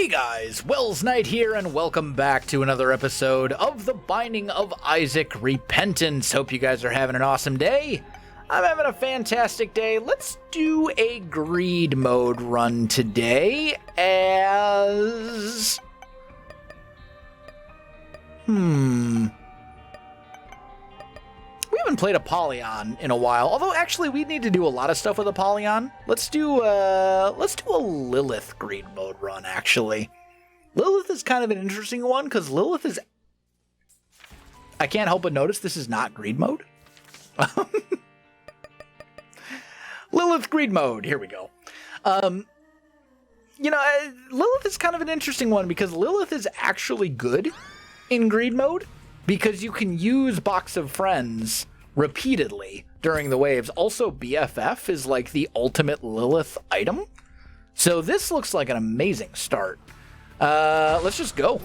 Hey guys, Welsknight here, and welcome back to another episode of The Binding of Isaac Repentance. Hope you guys are having an awesome day. I'm having a fantastic day. Let's do a greed mode run today as... We haven't played a Polyon in a while, although actually we need to do a lot of stuff with a Polyon. Let's do a Lilith greed mode run, actually. Lilith is kind of an interesting one, because Lilith is... I can't help but notice this is not greed mode. Lilith greed mode, here we go. Lilith is kind of an interesting one, because Lilith is actually good in greed mode, because you can use Box of Friends repeatedly during the waves. Also, BFF is like the ultimate Lilith item. So this looks like an amazing start. Let's just go.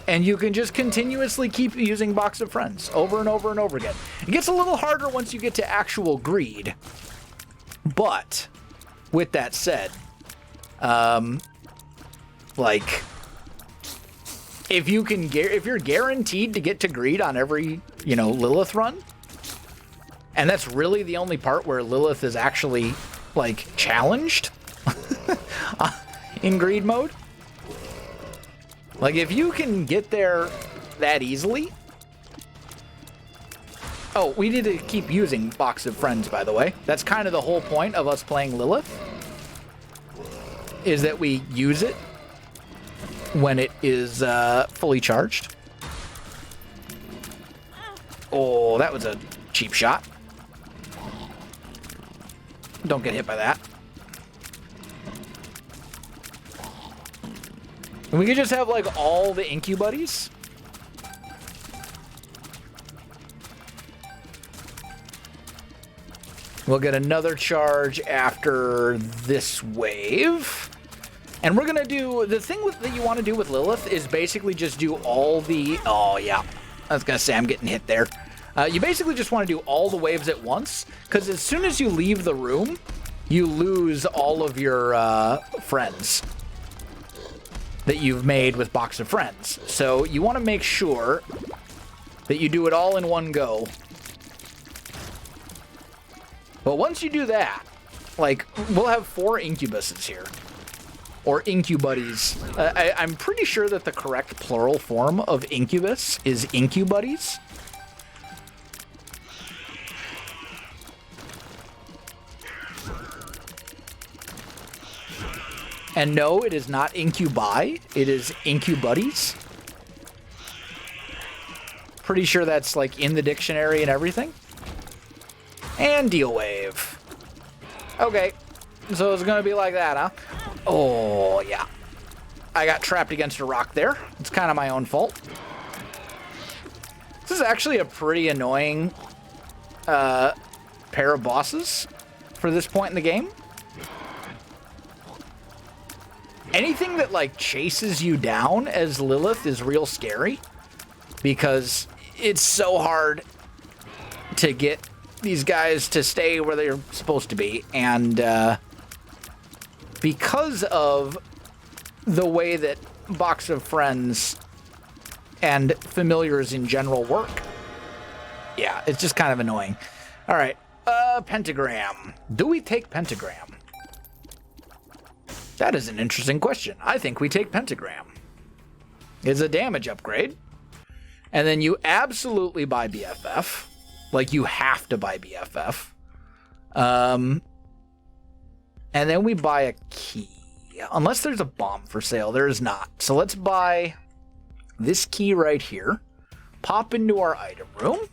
And you can just continuously keep using Box of Friends over and over and over again. It gets a little harder once you get to actual greed. But, with that said, if you're guaranteed to get to greed on every, Lilith run, and that's really the only part where Lilith is actually, challenged in greed mode. If you can get there that easily... Oh, we need to keep using Box of Friends, by the way. That's kind of the whole point of us playing Lilith, is that we use it when it is fully charged. Oh, that was a cheap shot. Don't get hit by that. And we could just have, all the Incubuddies. We'll get another charge after this wave. And we're going to do... The thing that you want to do with Lilith is basically just do all the... Oh, yeah. I was going to say I'm getting hit there. You basically just want to do all the waves at once, because as soon as you leave the room, you lose all of your friends that you've made with Box of Friends. So you want to make sure that you do it all in one go. But once you do that, we'll have 4 Incubuses here. Or Incubuddies. I'm pretty sure that the correct plural form of Incubus is Incubuddies. And no, it is not Incubi, it is Incubuddies. Pretty sure that's in the dictionary and everything. And deal wave. Okay, so it's gonna be like that, huh? Oh, yeah. I got trapped against a rock there. It's kind of my own fault. This is actually a pretty annoying pair of bosses for this point in the game. Anything that, chases you down as Lilith is real scary, because it's so hard to get these guys to stay where they're supposed to be, and because of the way that Box of Friends and familiars in general work. Yeah, it's just kind of annoying. All right, Pentagram. Do we take Pentagram? That is an interesting question. I think we take Pentagram. It's a damage upgrade. And then you absolutely buy BFF. You have to buy BFF. And then we buy a key. Unless there's a bomb for sale. There is not. So let's buy this key right here. Pop into our item room.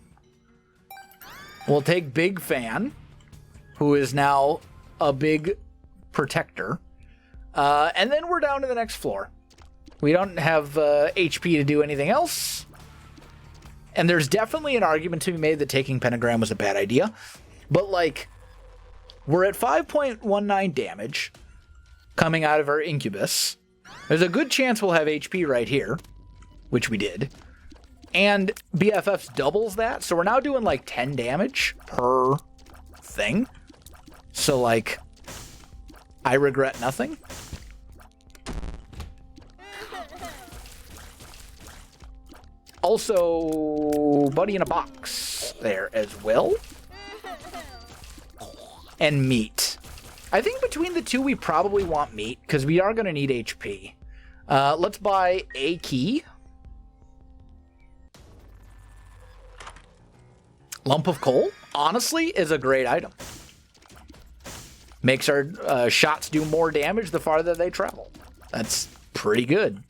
We'll take Big Fan, who is now a big protector. And then we're down to the next floor. We don't have HP to do anything else. And there's definitely an argument to be made that taking Pentagram was a bad idea. But, we're at 5.19 damage coming out of our Incubus. There's a good chance we'll have HP right here, which we did. And BFFs doubles that, so we're now doing 10 damage per thing. So I regret nothing. Also, Buddy in a Box there as well. And Meat. I think between the two, we probably want Meat, because we are going to need HP. Let's buy a key. Lump of Coal, honestly, is a great item. Makes our shots do more damage the farther they travel. That's pretty good.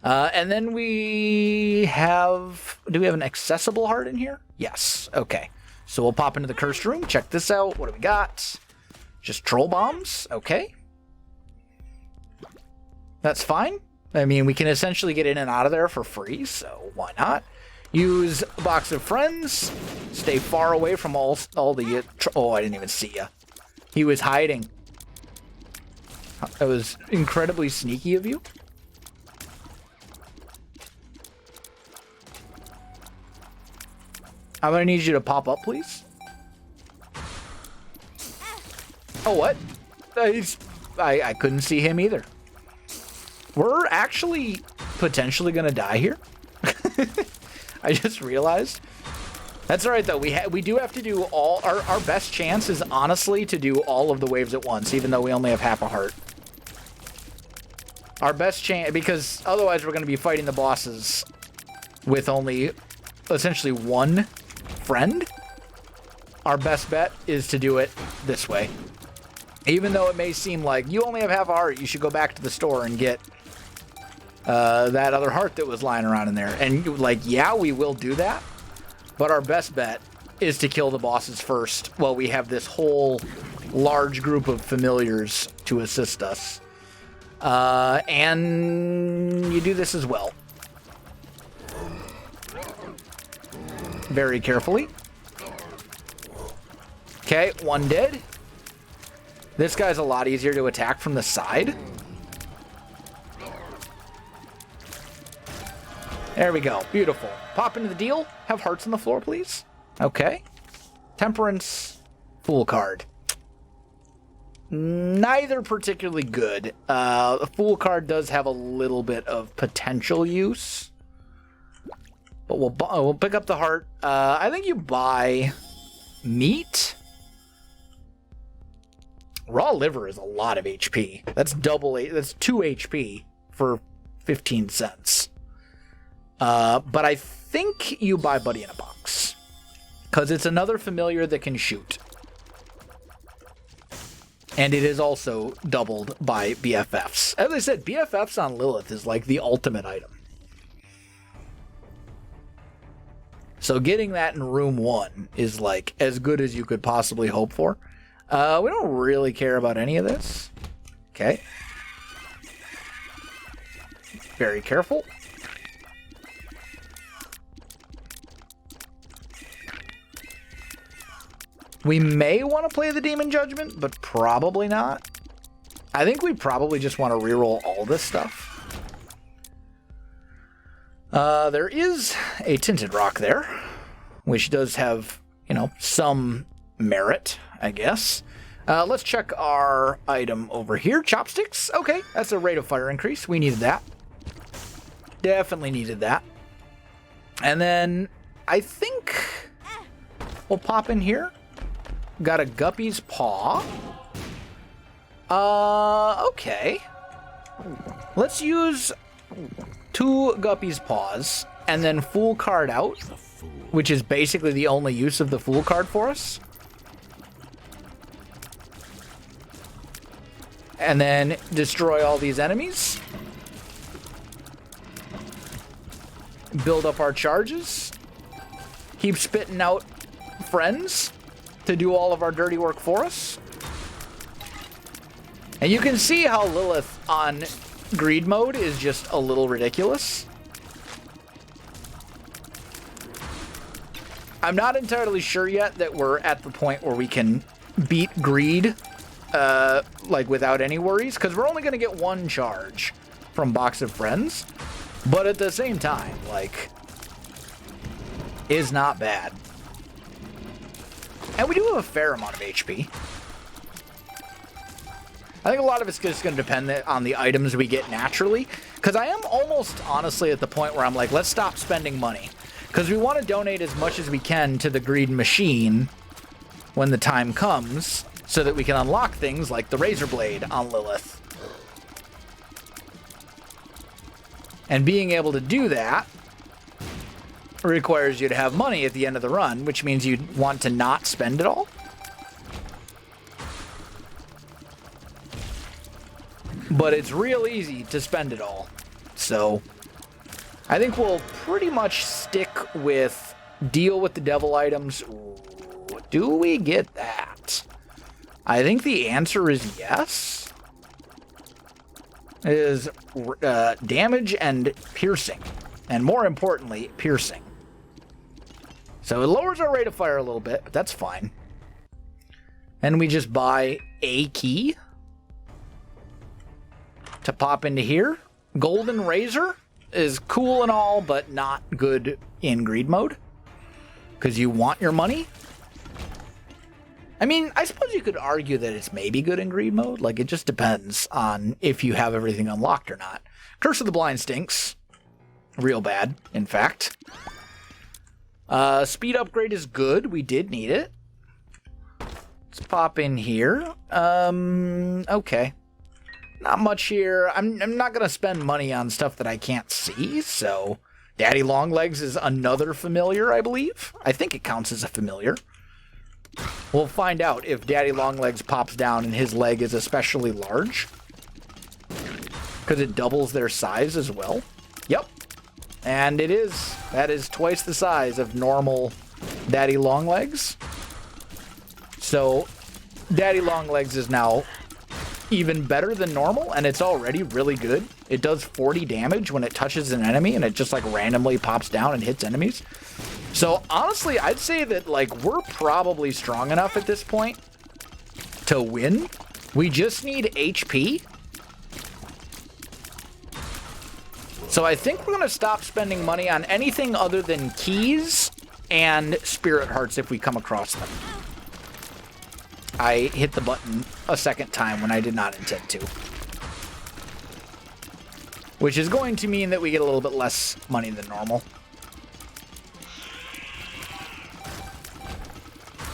And then we have... Do we have an accessible heart in here? Yes. Okay. So we'll pop into the cursed room. Check this out. What do we got? Just troll bombs. Okay. That's fine. I mean, we can essentially get in and out of there for free, so why not? Use a box of friends. Stay far away from all the... Oh, I didn't even see ya. He was hiding. That was incredibly sneaky of you. I'm gonna need you to pop up, please. Oh, what? I couldn't see him either. We're actually potentially gonna die here. I just realized. That's all right, though. We do have to do all... Our best chance is, honestly, to do all of the waves at once, even though we only have half a heart. Our best chance... Because otherwise we're going to be fighting the bosses with only, essentially, one friend. Our best bet is to do it this way. Even though it may seem like you only have half a heart, you should go back to the store and get that other heart that was lying around in there. And, like, yeah, we will do that. But our best bet is to kill the bosses first while we have this whole large group of familiars to assist us. And you do this as well. Very carefully. Okay, one dead. This guy's a lot easier to attack from the side. There we go. Beautiful. Pop into the deal. Have hearts on the floor, please. Okay. Temperance. Fool card. Neither particularly good. The Fool card does have a little bit of potential use. But we'll pick up the heart. I think you buy meat. Raw liver is a lot of HP. That's that's 2 HP for 15 cents. But I think you buy Buddy in a Box. Because it's another familiar that can shoot. And it is also doubled by BFFs. As I said, BFFs on Lilith is like the ultimate item. So getting that in room 1 is like as good as you could possibly hope for. We don't really care about any of this. Okay. Very careful. We may want to play the Demon Judgment, but probably not. I think we probably just want to reroll all this stuff. There is a Tinted Rock there, which does have, you know, some merit, I guess. Let's check our item over here. Chopsticks. Okay, that's a rate of fire increase. We needed that. Definitely needed that. And then I think we'll pop in here. Got a Guppy's Paw. Okay. Let's use 2 Guppy's Paws and then Fool card out, which is basically the only use of the Fool card for us. And then destroy all these enemies. Build up our charges. Keep spitting out friends to do all of our dirty work for us. And you can see how Lilith on greed mode is just a little ridiculous. I'm not entirely sure yet that we're at the point where we can beat greed like without any worries, because we're only going to get 1 charge from Box of Friends, but at the same time, like, is not bad. And we do have a fair amount of HP. I think a lot of it's just going to depend on the items we get naturally, because I am almost honestly at the point where I'm like, let's stop spending money, because we want to donate as much as we can to the greed machine when the time comes, so that we can unlock things like the razor blade on Lilith. And being able to do that requires you to have money at the end of the run, which means you want to not spend it all. But it's real easy to spend it all. So I think we'll pretty much stick with deal with the devil items. Ooh, do we get that? I think the answer is yes. It is damage and piercing. And more importantly, piercing. So it lowers our rate of fire a little bit, but that's fine. And we just buy a key to pop into here. Golden Razor is cool and all, but not good in greed mode, because you want your money. I mean, I suppose you could argue that it's maybe good in greed mode. Like, it just depends on if you have everything unlocked or not. Curse of the Blind stinks. Real bad, in fact. Speed upgrade is good. We did need it. Let's pop in here. Okay. Not much here. I'm not going to spend money on stuff that I can't see, so... Daddy Longlegs is another familiar, I believe. I think it counts as a familiar. We'll find out if Daddy Longlegs pops down and his leg is especially large. Because it doubles their size as well. Yep. And it is. That is twice the size of normal Daddy Longlegs. So, Daddy Longlegs is now even better than normal, and it's already really good. It does 40 damage when it touches an enemy, and it just like randomly pops down and hits enemies. So honestly, I'd say that like we're probably strong enough at this point to win. We just need HP. So I think we're going to stop spending money on anything other than keys and spirit hearts if we come across them. I hit the button a second time when I did not intend to. Which is going to mean that we get a little bit less money than normal.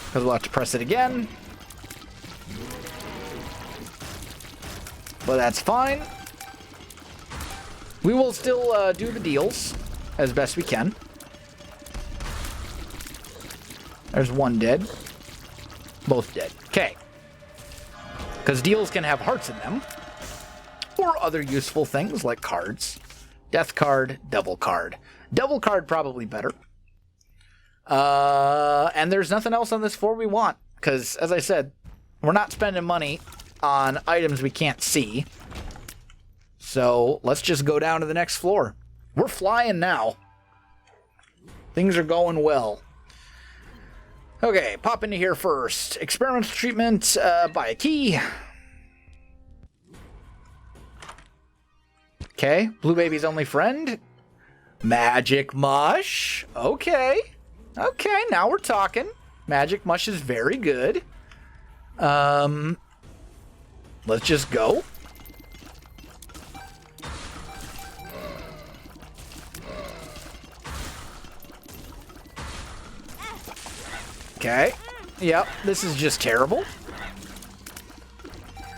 Because we'll have to press it again. But that's fine. We will still do the deals as best we can. There's one dead. Both dead. Okay. Because deals can have hearts in them. Or other useful things like cards. Death card, devil card. Devil card probably better. And there's nothing else on this floor we want. Because, as I said, we're not spending money on items we can't see. So, let's just go down to the next floor. We're flying now. Things are going well. Okay, pop into here first. Experimental treatment, buy a key. Okay, Blue Baby's only friend. Magic Mush. Okay. Okay, now we're talking. Magic Mush is very good. Let's just go. Okay. Yep, this is just terrible.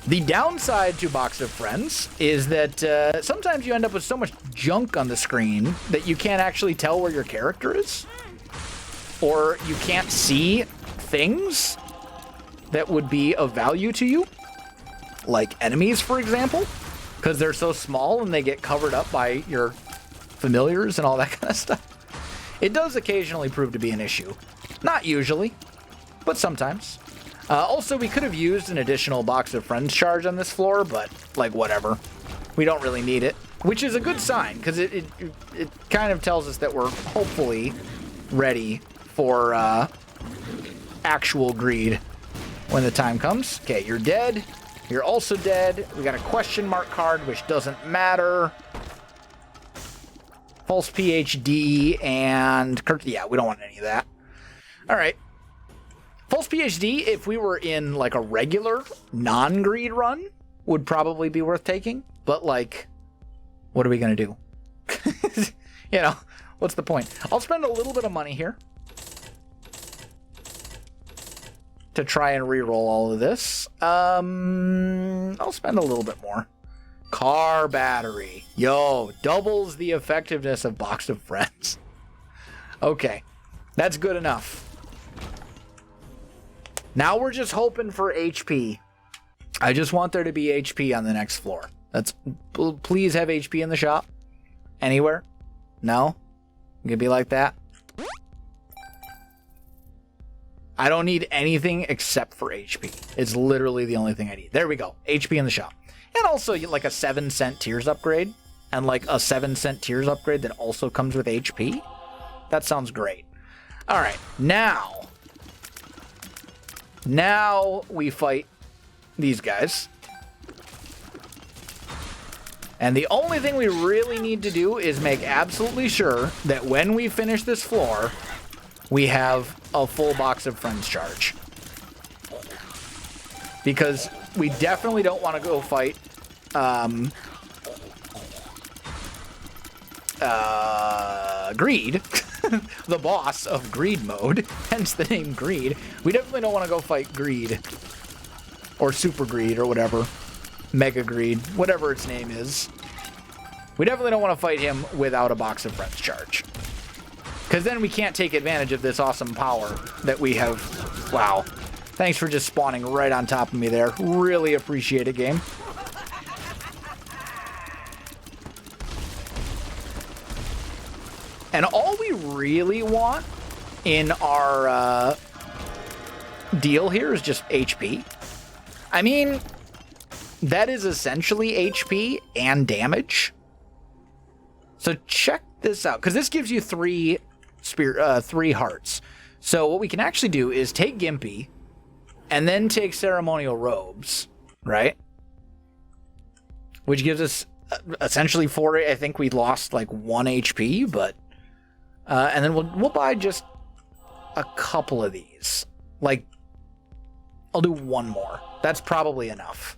The downside to Box of Friends is that sometimes you end up with so much junk on the screen that you can't actually tell where your character is. Or you can't see things that would be of value to you. Like enemies, for example. Because they're so small and they get covered up by your familiars and all that kind of stuff. It does occasionally prove to be an issue. Not usually, but sometimes. Also, we could have used an additional Box of Friends charge on this floor, but, like, whatever. We don't really need it, which is a good sign, because it kind of tells us that we're hopefully ready for actual greed when the time comes. Okay, you're dead. You're also dead. We got a question mark card, which doesn't matter. False PhD and... Yeah, we don't want any of that. All right. False PhD, if we were in like a regular non-greed run, would probably be worth taking. But, like, what are we going to do? You know, what's the point? I'll spend a little bit of money here to try and reroll all of this. I'll spend a little bit more. Car battery. Yo, doubles the effectiveness of Box of Friends. Okay, that's good enough. Now we're just hoping for HP. I just want there to be HP on the next floor. Please have HP in the shop. Anywhere? No? It could be like that. I don't need anything except for HP. It's literally the only thing I need. There we go. HP in the shop. And also like a 7-cent tiers upgrade. And like a 7-cent tiers upgrade that also comes with HP. That sounds great. Alright, now we fight these guys. And the only thing we really need to do is make absolutely sure that when we finish this floor, we have a full Box of Friends charge. Because we definitely don't want to go fight Greed, the boss of Greed mode, hence the name Greed. We definitely don't want to go fight Greed, or Super Greed, or whatever. Mega Greed, whatever its name is. We definitely don't want to fight him without a Box of Friends charge. Because then we can't take advantage of this awesome power that we have. Wow. Thanks for just spawning right on top of me there. Really appreciate it, game. And all we really want in our deal here is just HP. I mean, that is essentially HP and damage. So check this out, because this gives you three hearts. So what we can actually do is take Gimpy and then take Ceremonial Robes, right? Which gives us essentially 4. I think we lost like 1 HP, but and then we'll buy just a couple of these. Like, I'll do 1 more. That's probably enough.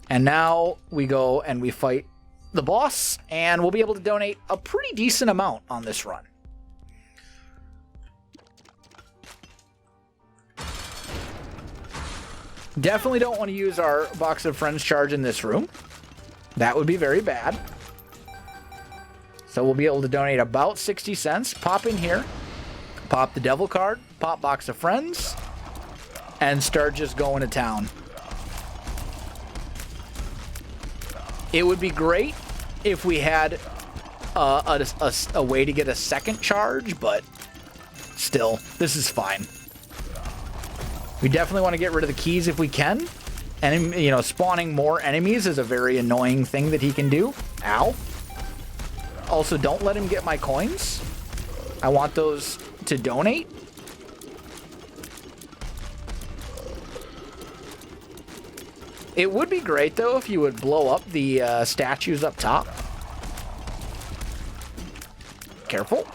And now we go and we fight the boss, and we'll be able to donate a pretty decent amount on this run. Definitely don't want to use our Box of Friends charge in this room. That would be very bad. So we'll be able to donate about 60 cents. Pop in here, pop the devil card, pop Box of Friends, and start just going to town. It would be great if we had a way to get a second charge, but still, this is fine. We definitely want to get rid of the keys if we can. And, you know, spawning more enemies is a very annoying thing that he can do. Ow. Also, don't let him get my coins. I want those to donate. It would be great, though, if you would blow up the statues up top. Careful.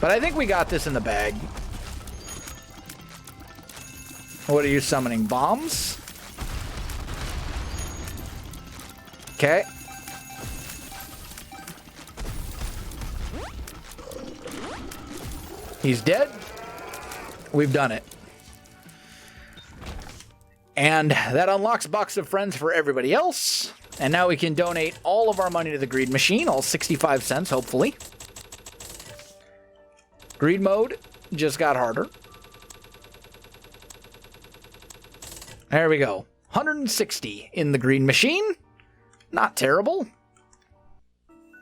But I think we got this in the bag. What are you summoning? Bombs? Okay. He's dead. We've done it. And that unlocks Box of Friends for everybody else. And now we can donate all of our money to the Greed Machine, all 65 cents, hopefully. Greed mode just got harder. There we go. 160 in the Greed Machine. Not terrible.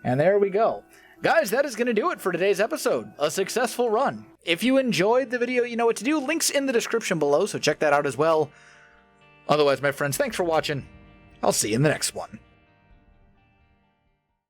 And there we go. Guys, that is going to do it for today's episode. A successful run. If you enjoyed the video, you know what to do. Links in the description below, so check that out as well. Otherwise, my friends, thanks for watching. I'll see you in the next one.